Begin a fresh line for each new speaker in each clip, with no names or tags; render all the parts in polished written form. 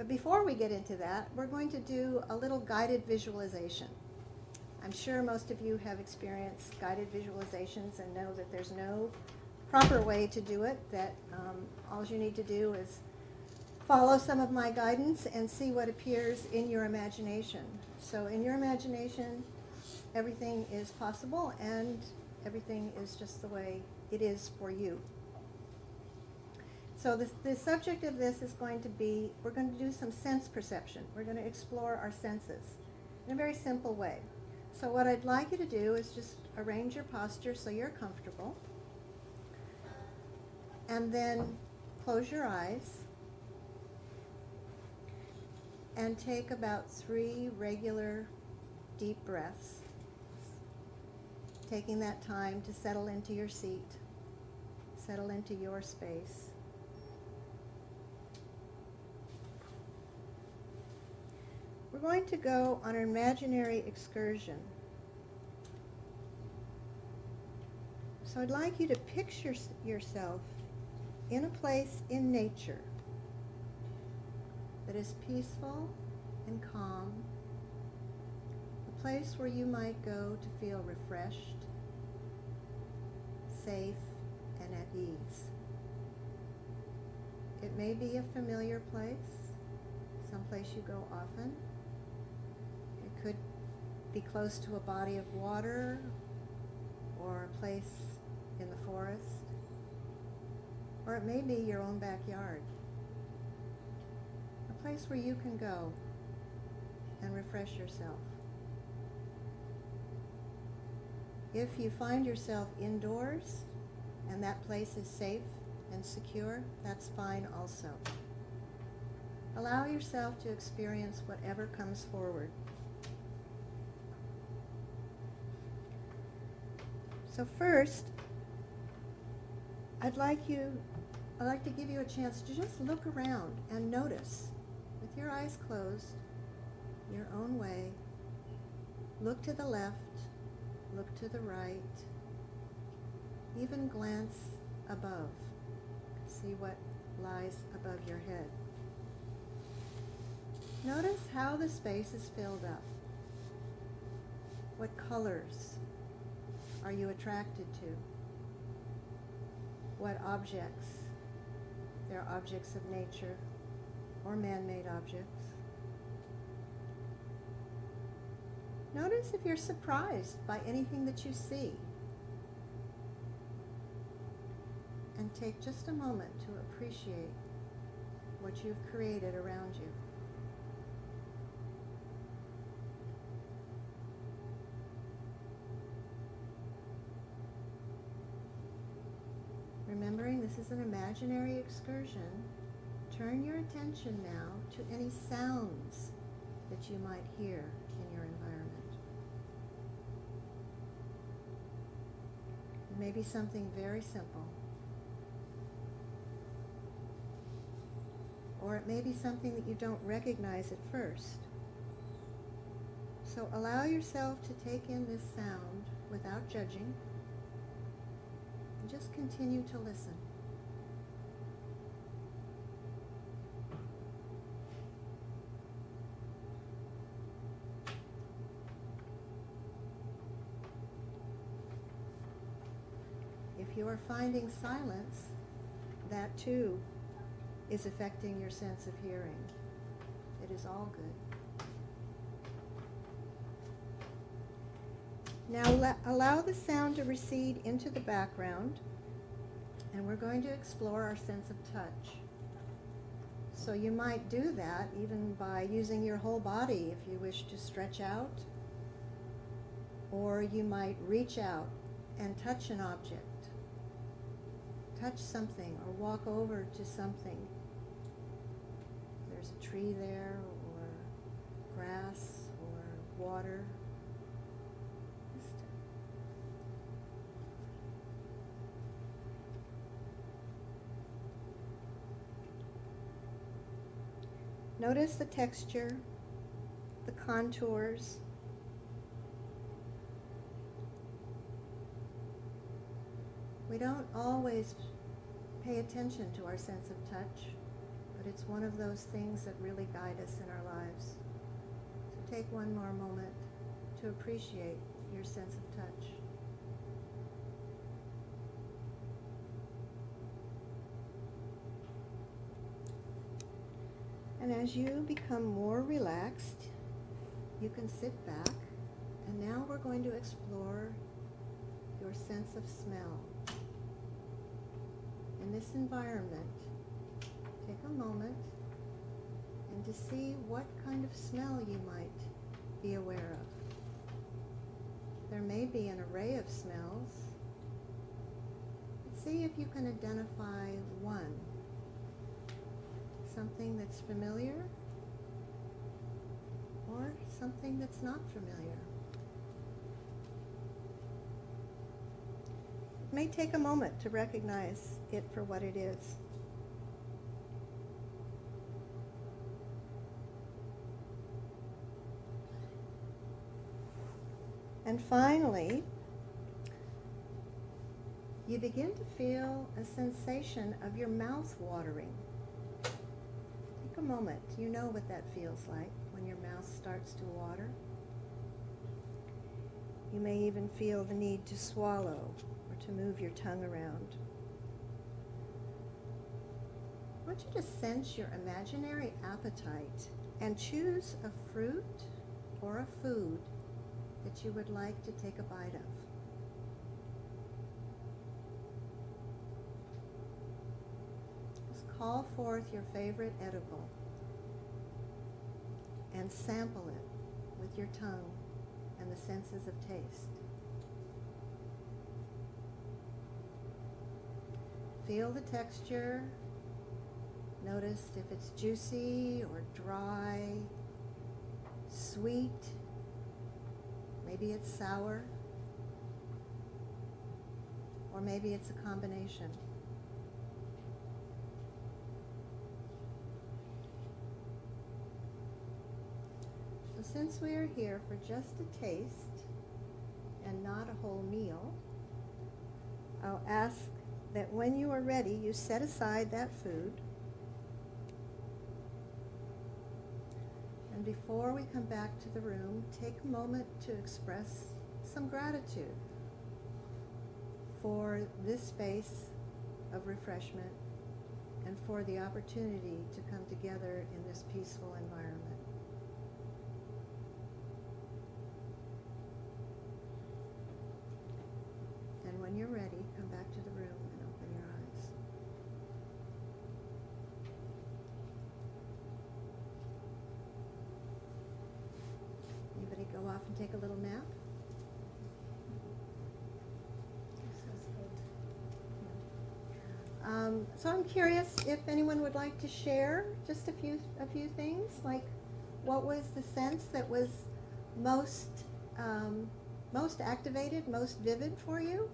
Before we get into that, we're going to do a little guided visualization. I'm sure most of you have experienced guided visualizations and know that there's no proper way to do it, that all you need to do is follow some of my guidance and see what appears in your imagination. So in your imagination, everything is possible and everything is just the way it is for you. So the subject of this is going to be, we're going to do some sense perception. We're going to explore our senses in a very simple way. So what I'd like you to do is just arrange your posture so you're comfortable. And then close your eyes and take about 3 regular deep breaths, taking that time to settle into your seat, settle into your space. We're going to go on an imaginary excursion. So I'd like you to picture yourself in a place in nature that is peaceful and calm, a place where you might go to feel refreshed, safe, and at ease. It may be a familiar place, someplace you go often. It could be close to a body of water or a place in the forest, or it may be your own backyard, a place where you can go and refresh yourself. If you find yourself indoors and that place is safe and secure, that's fine also. Allow yourself to experience whatever comes forward. So first, I'd like to give you a chance to just look around and notice, with your eyes closed, your own way. Look to the left, look to the right, even glance above. See what lies above your head. Notice how the space is filled up. What colors are you attracted to? What objects? They're objects of nature or man-made objects. Notice if you're surprised by anything that you see. And take just a moment to appreciate what you've created around you. Remembering this is an imaginary excursion, turn your attention now to any sounds that you might hear in your environment. It may be something very simple, or it may be something that you don't recognize at first. So allow yourself to take in this sound without judging. Just continue to listen. If you are finding silence, that too is affecting your sense of hearing. It is all good. Now allow the sound to recede into the background, and we're going to explore our sense of touch. So you might do that even by using your whole body if you wish to stretch out, or you might reach out and touch an object, touch something, or walk over to something. There's a tree there, or grass, or water. Notice the texture, the contours. We don't always pay attention to our sense of touch, but it's one of those things that really guide us in our lives. So take one more moment to appreciate your sense of touch. And as you become more relaxed, you can sit back, and now we're going to explore your sense of smell. In this environment, take a moment and to see what kind of smell you might be aware of. There may be an array of smells. See if you can identify one. Something that's familiar or something that's not familiar. It may take a moment to recognize it for what it is. And finally, you begin to feel a sensation of your mouth watering. Take a moment. You know what that feels like when your mouth starts to water. You may even feel the need to swallow or to move your tongue around. I want you to sense your imaginary appetite and choose a fruit or a food that you would like to take a bite of. Just call forth your favorite edible and sample it with your tongue and the senses of taste. Feel the texture. Notice if it's juicy or dry, sweet. Maybe it's sour, or maybe it's a combination. So since we are here for just a taste and not a whole meal, I'll ask that when you are ready, you set aside that food. And before we come back to the room, take a moment to express some gratitude for this space of refreshment and for the opportunity to come together in this peaceful environment. And when you're ready, come back to the room and open your eyes. Anybody go off and take a little nap? So I'm curious if anyone would like to share just a few things, like what was the sense that was most activated, most vivid for you?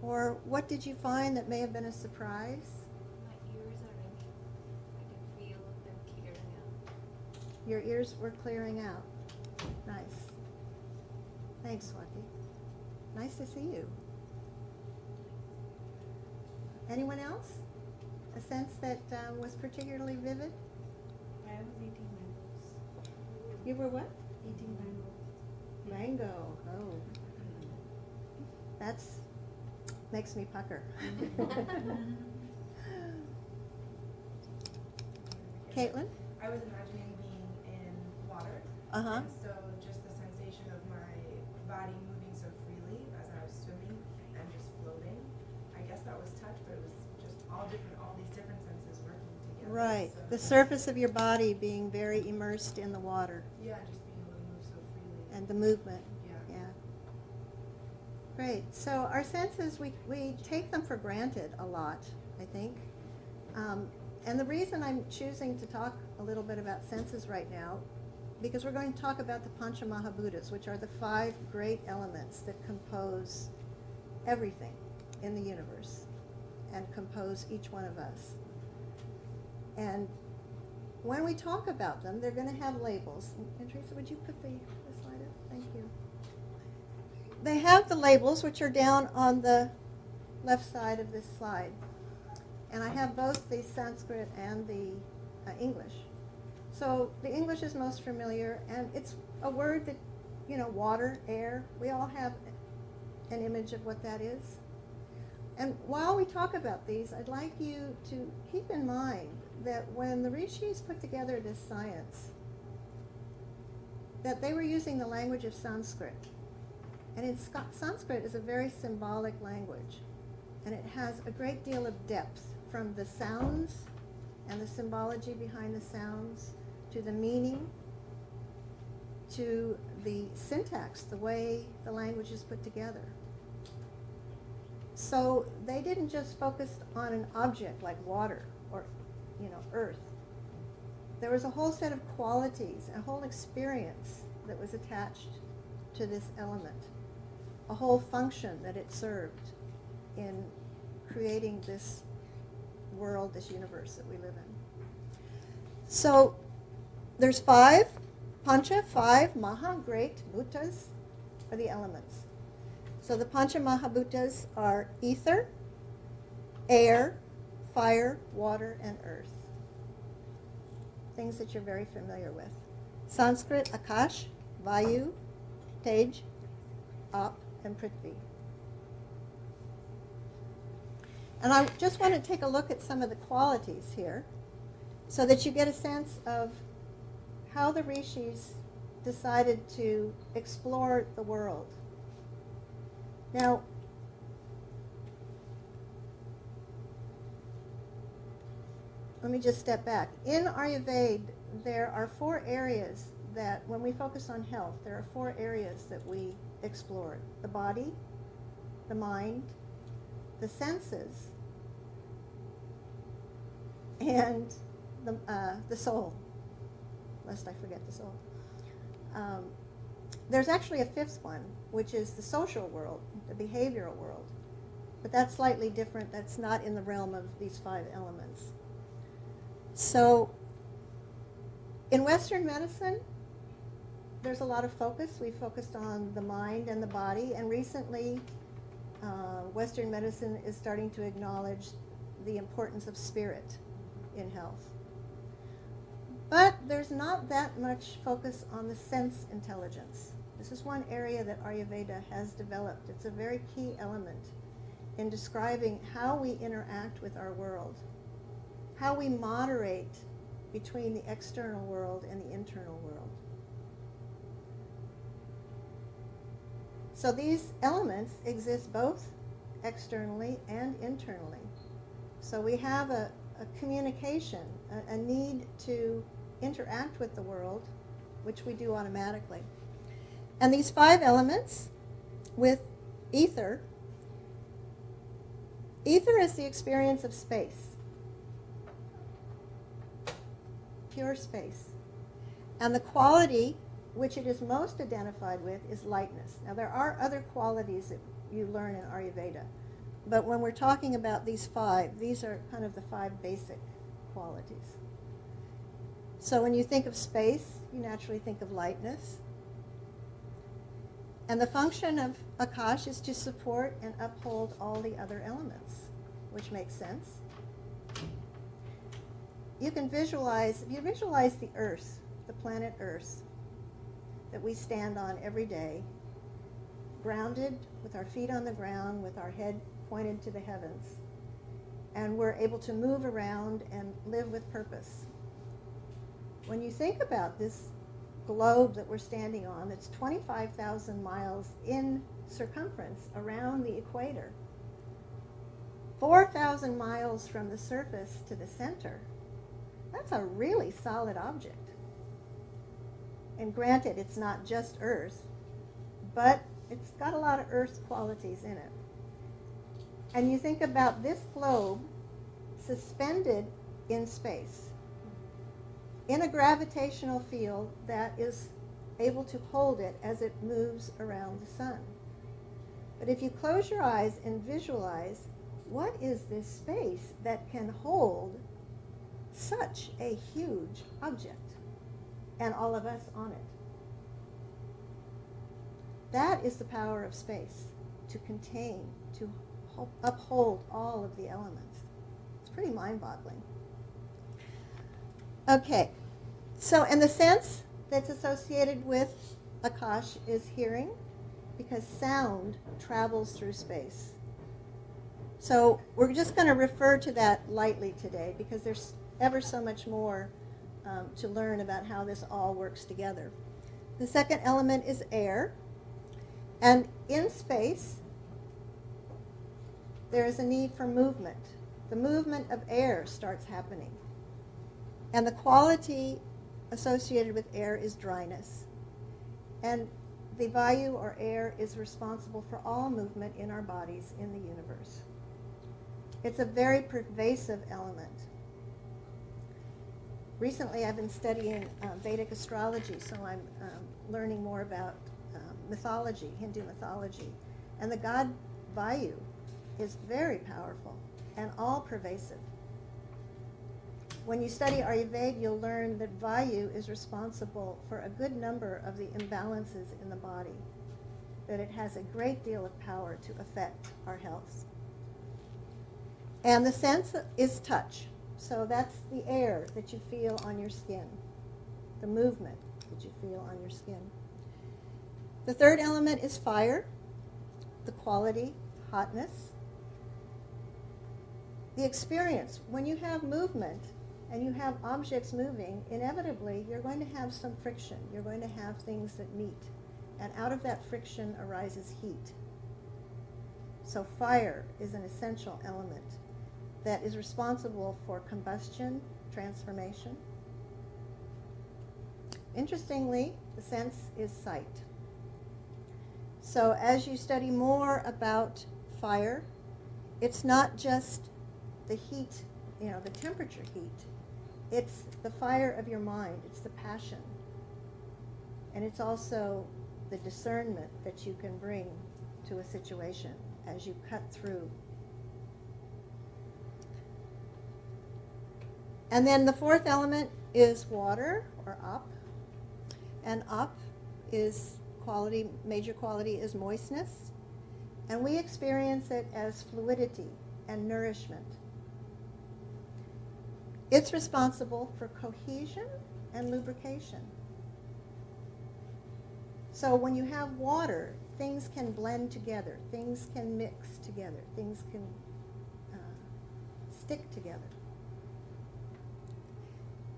Or what did you find that may have been a surprise?
My ears are ringing. I can feel them clearing out.
Your ears were clearing out. Nice. Thanks, Swati. Nice to see you. Anyone else? A sense that was particularly vivid?
I was eating mangoes.
You were what?
Eating mango.
Mango. Oh. That's makes me pucker. Caitlin?
I was imagining being in water,
Uh-huh.
and so just the sensation of my body moving so freely as I was swimming and just floating. I guess that was touch, but it was just all these different senses working together.
Right.
So
The surface of your body being very immersed in the water
yeah, just being able to move so freely.
and the movement.
Yeah.
Yeah. Great. So our senses, we take them for granted a lot, I think. And the reason I'm choosing to talk a little bit about senses right now, because we're going to talk about the Panchamahabhutas, which are the 5 great elements that compose everything in the universe and compose each one of us. And when we talk about them, they're going to have labels. And Teresa, would you put the slide up? Thank you. They have the labels, which are down on the left side of this slide. And I have both the Sanskrit and the English. So the English is most familiar, and it's a word that, you know, water, air, we all have an image of what that is. And while we talk about these, I'd like you to keep in mind that when the rishis put together this science, that they were using the language of Sanskrit. And Sanskrit is a very symbolic language, and it has a great deal of depth, from the sounds and the symbology behind the sounds, to the meaning, to the syntax, the way the language is put together. So they didn't just focus on an object like water or, you know, earth. There was a whole set of qualities, a whole experience that was attached to this element, a whole function that it served in creating this world, this universe that we live in. So there's 5 pancha, 5 maha, great bhutas, are the elements. So the pancha mahabhutas are ether, air, fire, water, and earth. Things that you're very familiar with. Sanskrit, akash, vayu, tej, ap, and prithvi. And I just want to take a look at some of the qualities here so that you get a sense of how the rishis decided to explore the world. Now, let me just step back. In Ayurveda, there are 4 areas that, when we focus on health, there are 4 areas that we explore. The body, the mind, the senses, and the soul, lest I forget the soul. There's actually a 5th one, which is the social world, the behavioral world. But that's slightly different. That's not in the realm of these 5 elements. So in Western medicine, there's a lot of focus. We focused on the mind and the body, and recently Western medicine is starting to acknowledge the importance of spirit in health. But there's not that much focus on the sense intelligence. This is one area that Ayurveda has developed. It's a very key element in describing how we interact with our world, how we moderate between the external world and the internal world. So these elements exist both externally and internally. So we have a communication, a need to interact with the world, which we do automatically. And these 5 elements with ether is the experience of space, pure space. And the quality which it is most identified with is lightness. Now there are other qualities that you learn in Ayurveda, but when we're talking about these 5, these are kind of the 5 basic qualities. So when you think of space, you naturally think of lightness. And the function of Akash is to support and uphold all the other elements, which makes sense. You can visualize, if you visualize the Earth, the planet Earth, that we stand on every day, grounded with our feet on the ground, with our head pointed to the heavens, and we're able to move around and live with purpose. When you think about this globe that we're standing on, that's 25,000 miles in circumference around the equator, 4,000 miles from the surface to the center, that's a really solid object. And granted, it's not just Earth, but it's got a lot of Earth qualities in it. And you think about this globe suspended in space, in a gravitational field that is able to hold it as it moves around the sun. But if you close your eyes and visualize, what is this space that can hold such a huge object, and all of us on it. That is the power of space, to contain, to uphold all of the elements. It's pretty mind-boggling. Okay, so, and the sense that's associated with Akash is hearing, because sound travels through space. So we're just going to refer to that lightly today, because there's ever so much more to learn about how this all works together. The second element is air. And in space, there is a need for movement. The movement of air starts happening. And the quality associated with air is dryness. And the vayu, or air, is responsible for all movement in our bodies in the universe. It's a very pervasive element. Recently, I've been studying Vedic astrology, so I'm learning more about mythology, Hindu mythology. And the god Vayu is very powerful and all pervasive. When you study Ayurveda, you'll learn that Vayu is responsible for a good number of the imbalances in the body, that it has a great deal of power to affect our health. And the sense is touch. So that's the air that you feel on your skin, the movement that you feel on your skin. The third element is fire, the quality, hotness. The experience, when you have movement and you have objects moving, inevitably you're going to have some friction. You're going to have things that meet. And out of that friction arises heat. So fire is an essential element that is responsible for combustion, transformation. Interestingly, the sense is sight. So as you study more about fire, it's not just the heat, the temperature heat. It's the fire of your mind. It's the passion. And it's also the discernment that you can bring to a situation as you cut through. And then the fourth element is water, or up. And up is quality, major quality is moistness. And we experience it as fluidity and nourishment. It's responsible for cohesion and lubrication. So when you have water, things can blend together, things can mix together, things can stick together.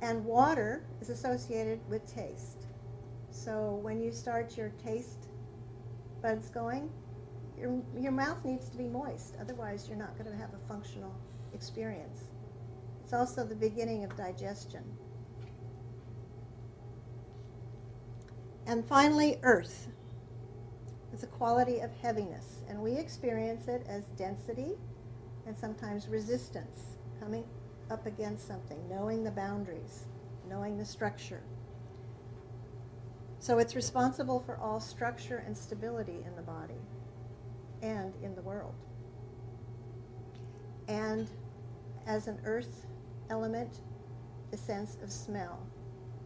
And water is associated with taste. So when you start your taste buds going, your mouth needs to be moist. Otherwise, you're not going to have a functional experience. It's also the beginning of digestion. And finally, earth is a quality of heaviness. And we experience it as density and sometimes resistance, coming up against something, knowing the boundaries, knowing the structure. So it's responsible for all structure and stability in the body and in the world. And as an earth element, the sense of smell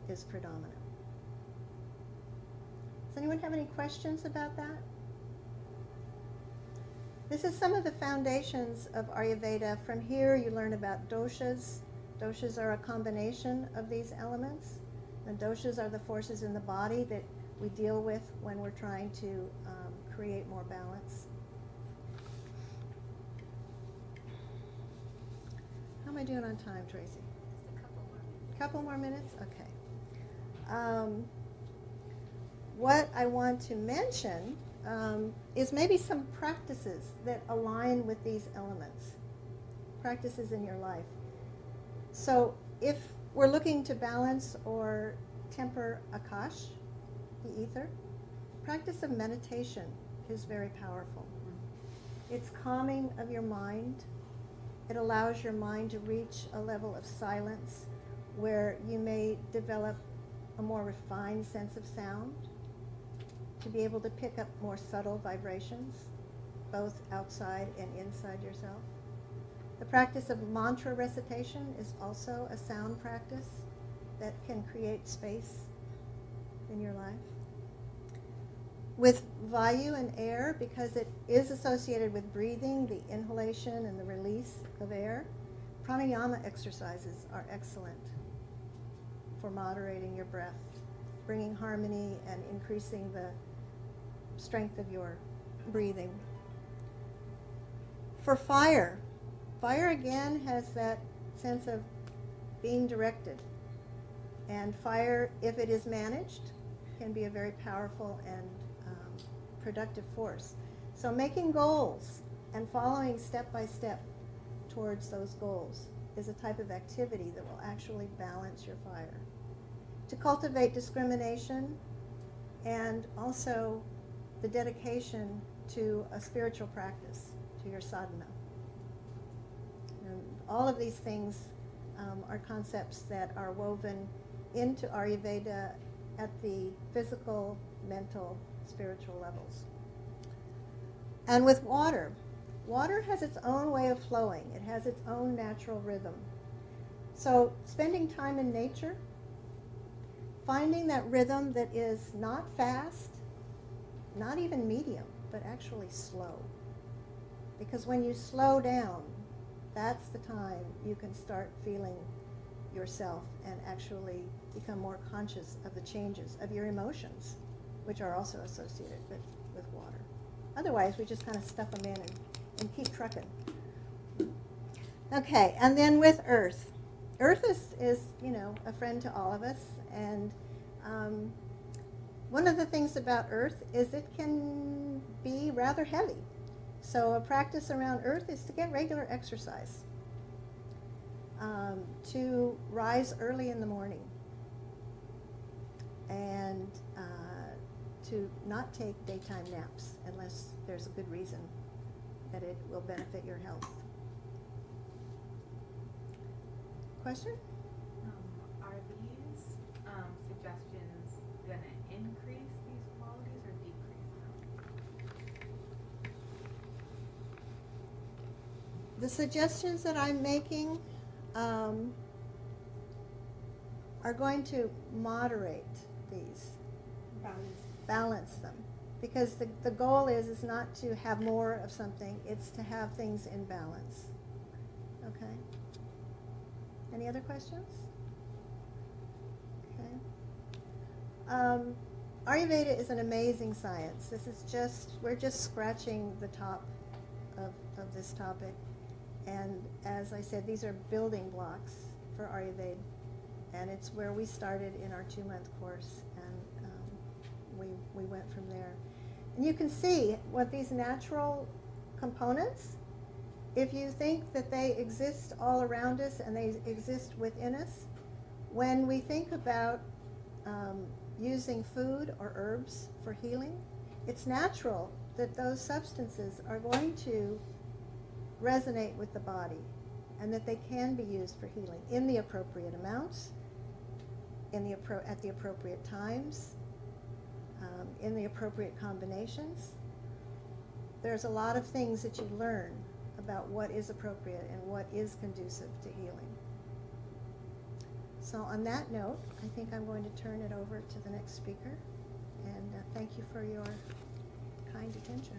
is predominant. Does anyone have any questions about that? This is some of the foundations of Ayurveda. From here you learn about doshas. Doshas are a combination of these elements. And doshas are the forces in the body that we deal with when we're trying to create more balance. How am I doing on time, Tracy?
Just a couple more minutes.
Couple more minutes? Okay. What I want to mention is maybe some practices that align with these elements, practices in your life. So if we're looking to balance or temper Akash, the ether, practice of meditation is very powerful. It's calming of your mind. It allows your mind to reach a level of silence where you may develop a more refined sense of sound, to be able to pick up more subtle vibrations, both outside and inside yourself. The practice of mantra recitation is also a sound practice that can create space in your life. With vayu and air, because it is associated with breathing, the inhalation and the release of air, pranayama exercises are excellent for moderating your breath, bringing harmony and increasing the strength of your breathing. For fire, fire again has that sense of being directed. And fire, if it is managed, can be a very powerful and productive force. So making goals and following step by step towards those goals is a type of activity that will actually balance your fire. To cultivate discrimination and also the dedication to a spiritual practice, to your sadhana. And all of these things are concepts that are woven into Ayurveda at the physical, mental, spiritual levels. And with water, water has its own way of flowing. It has its own natural rhythm. So spending time in nature, finding that rhythm that is not fast, not even medium, but actually slow. Because when you slow down, that's the time you can start feeling yourself and actually become more conscious of the changes of your emotions, which are also associated with water. Otherwise, we just kind of stuff them in and keep trucking. Okay, and then with earth. Earth is a friend to all of us, and one of the things about earth is it can be rather heavy. So a practice around earth is to get regular exercise, to rise early in the morning, and to not take daytime naps unless there's a good reason that it will benefit your health. Question?
Are these suggestions going to increase these qualities or decrease them?
The suggestions that I'm making are going to moderate these, balance them. Because the goal is not to have more of something, it's to have things in balance. Okay? Any other questions? Okay. Ayurveda is an amazing science. We're just scratching the top of this topic. And as I said, these are building blocks for Ayurveda. And it's where we started in our 2-month course. And we went from there. And you can see what these natural components, if you think that they exist all around us and they exist within us, when we think about using food or herbs for healing, it's natural that those substances are going to resonate with the body and that they can be used for healing in the appropriate amounts, at the appropriate times, in the appropriate combinations. There's a lot of things that you learn about what is appropriate and what is conducive to healing. So on that note, I think I'm going to turn it over to the next speaker. And thank you for your kind attention.